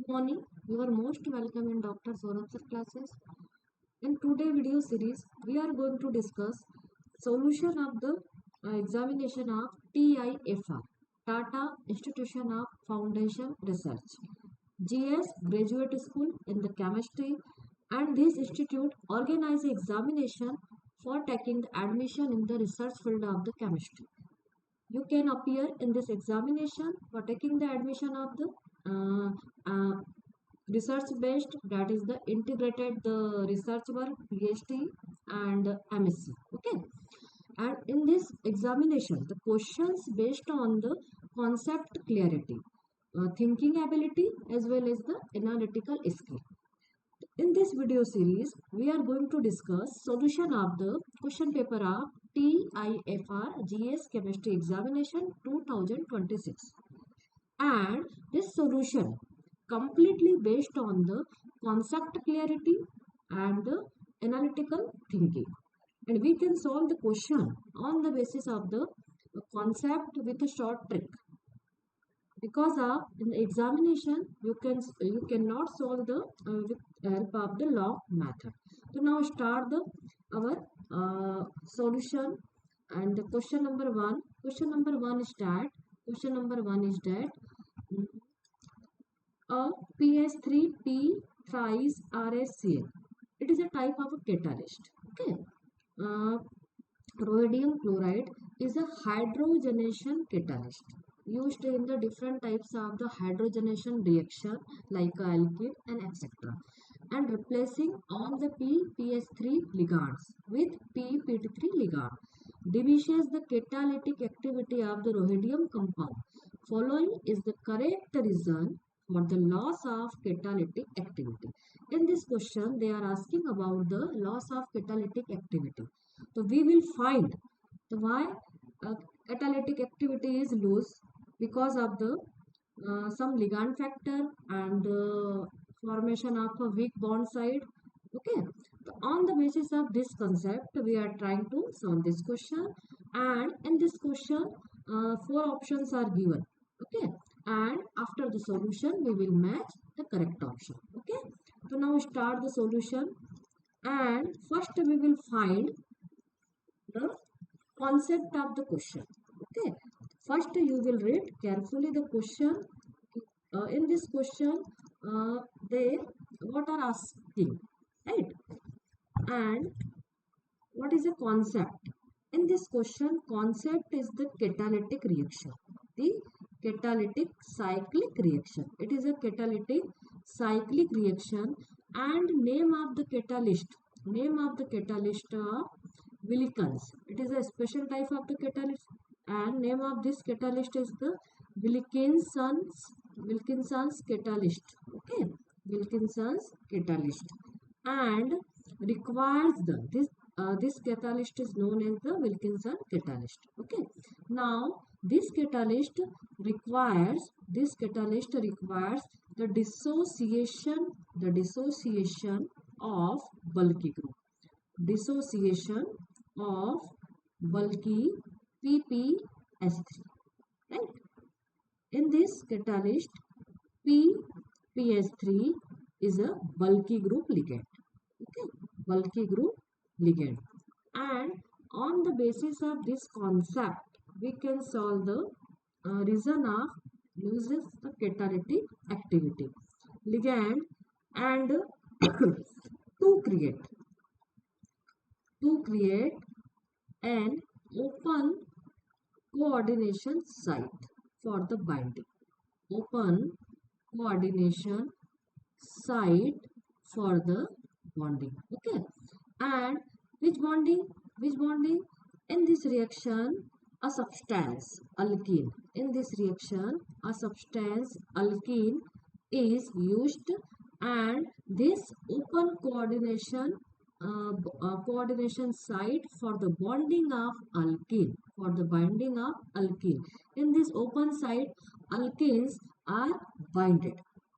Morning, you are most welcome in Dr. Soram sir classes. In today's video series, we are going to discuss solution of the examination of TIFR, Tata Institution of Foundation Research, GS Graduate School in the Chemistry, and this institute organize examination for taking the admission in the research field of the chemistry. You can appear in this examination for taking the admission of the uh, uh, research based, that is the integrated the research work PhD and MSc. Okay, and in this examination the questions based on the concept clarity, thinking ability as well as the analytical skill. In this video series, we are going to discuss solution of the question paper of TIFR GS Chemistry Examination 2026. And this solution completely based on the concept clarity and the analytical thinking. And we can solve the question on the basis of the concept with a short trick, because of in the examination you cannot solve the with help of the log method. So now start the our solution. And the question number one is that a PS3P tries RSCl. It is a type of a catalyst. Okay, uh, rhodium chloride is a hydrogenation catalyst used in the different types of the hydrogenation reaction like alkene and etc. And replacing on the PS3 ligands with PP3 ligand diminishes the catalytic activity of the rhodium compound. Following is the correct reason for the loss of catalytic activity. In this question, they are asking about the loss of catalytic activity. So we will find the why catalytic activity is loose because of the some ligand factor and formation of a weak bond side. Okay, so on the basis of this concept, we are trying to solve this question. And in this question, four options are given. Okay, and after the solution, we will match the correct option. Okay, so now start the solution. And first, we will find the concept of the question. Okay, first you will read carefully the question. In this question, they what are asking, right? And what is a concept? In this question, concept is the catalytic reaction, the catalytic cyclic reaction. It is a catalytic cyclic reaction, and name of the catalyst, Wilkins. It is a special type of the catalyst, and name of this catalyst is the Wilkinson's catalyst. Okay, Wilkinson's catalyst, and requires this catalyst is known as the Wilkinson catalyst. Okay, now this catalyst requires the dissociation of bulky group, dissociation of bulky PPS3, right? In this catalyst, PPS3 is a bulky group ligand. Okay, bulky group ligand. And on the basis of this concept, we can solve the reason of loses the catalytic activity. Ligand and to create to create an open coordination site for the binding. Open coordination site for the bonding. Okay, and which bonding? Which bonding? In this reaction, a substance alkene. In this reaction, a substance alkene is used, and this open coordination site for the bonding of alkene, for the binding of alkene. In this open site, alkenes are binded.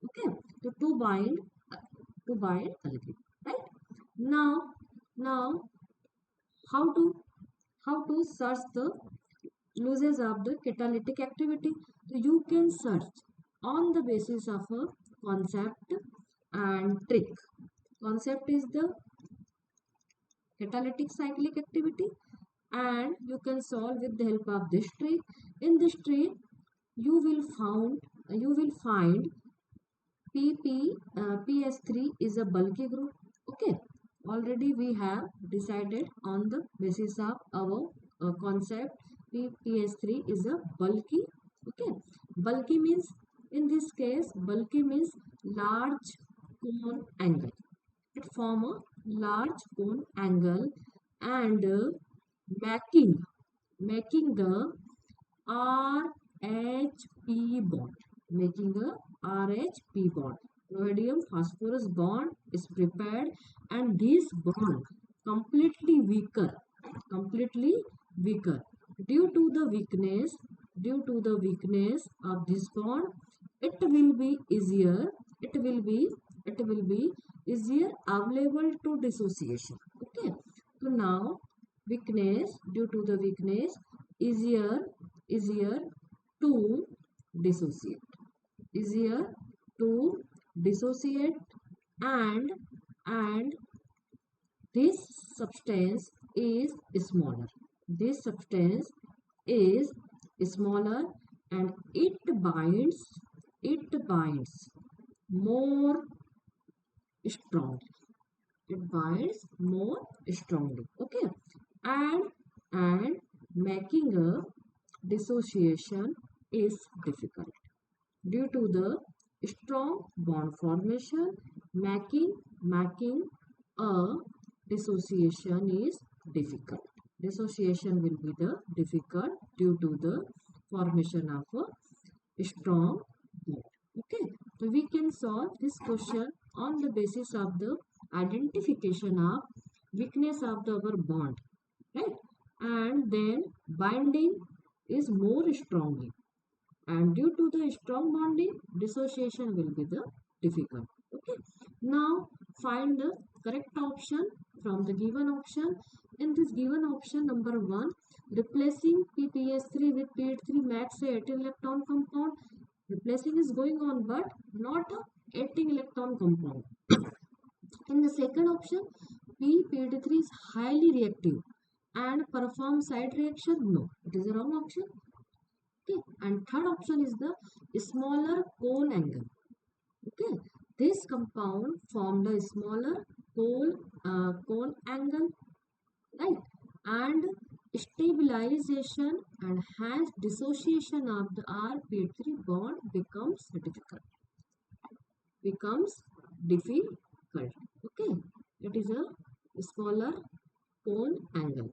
Okay, so to bind alkene, right? Now how to search the losses of the catalytic activity? So you can search on the basis of a concept, and trick. Concept is the catalytic cyclic activity, and you can solve with the help of this trick. In this trick, you will find PS3 is a bulky group. Okay, already we have decided on the basis of our concept. PS3 is a bulky. Okay, bulky means, in this case, bulky means large cone angle. It form a large cone angle, and making the RH-P bond, making a RH-P bond. Rhodium phosphorus bond is prepared, and this bond completely weaker, completely weaker. Due to the weakness, due to the weakness of this bond, it will be easier. It will be it will be easier available to dissociation. Okay. So now weakness, due to the weakness, easier to dissociate, easier to dissociate, and and this substance is smaller. This substance is smaller, and it binds more strongly. It binds more strongly. Okay, and making a dissociation is difficult. Due to the strong bond formation, making a dissociation is difficult. Dissociation will be the difficult due to the formation of a strong bond. Okay, so we can solve this question on the basis of the identification of weakness of the our bond, right? And then binding is more strongly, and due to the strong bonding, dissociation will be the difficult. Okay, now find the correct option from the given option. In this given option number 1, replacing PPS3 with PH3 makes a 18 electron compound. Replacing is going on, but not a 18 electron compound. In the second option, PPH3 is highly reactive and perform side reaction. No, it is a wrong option. Okay, and third option is the smaller cone angle. Okay, this compound formed a smaller cone angle, right? And stabilization and hence dissociation of the RP3 bond becomes difficult. Okay, it is a smaller cone angle.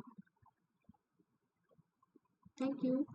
Thank you.